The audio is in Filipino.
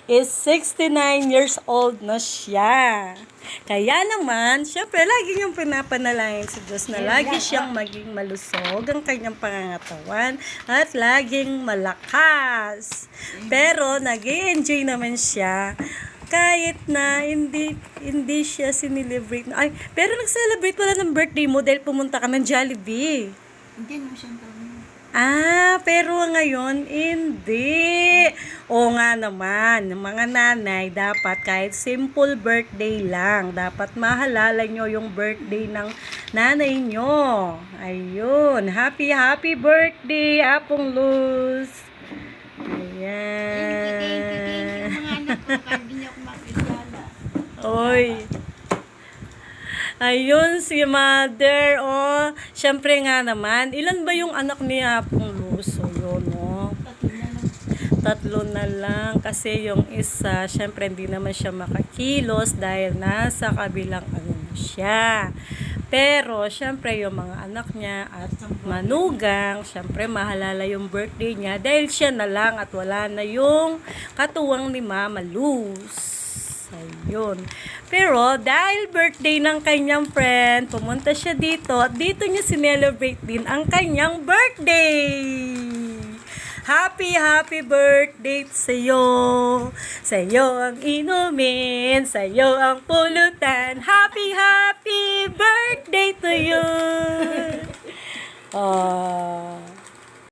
is 69 years old na siya. Kaya naman, syempre, lagi niyong pinapanalangin sa Diyos na lagi siyang maging malusog ang kanyang pangangatawan at laging malakas. Pero, nag-i-enjoy naman siya kahit na hindi siya sinilibrate. Ay, pero nag-celebrate pala ng birthday mo dahil pumunta ka ng Jollibee. Hindi mo siyempre. Pero ngayon, hindi. O nga naman, mga nanay, dapat kahit simple birthday lang, dapat mahalala nyo yung birthday ng nanay nyo. Ayun, happy birthday, Apong Luz. Ayan. Thank you, mga anak ko. Kahit hindi ako makikala. Oy. Ayun, si mother, syempre nga naman, ilan ba yung anak ni Apong Luz? So, yun, Tatlo na lang. Kasi yung isa, syempre hindi naman siya makakilos dahil nasa kabilang na siya. Pero, syempre, yung mga anak niya at manugang, syempre, mahalala yung birthday niya dahil siya na lang at wala na yung katuwang ni Mama Luz. Ayun. Pero, dahil birthday ng kanyang friend, pumunta siya dito at dito niya sinelebrate din ang kanyang birthday. Happy birthday sa'yo. Sa'yo ang inumin, sa'yo ang pulutan. Happy birthday to you.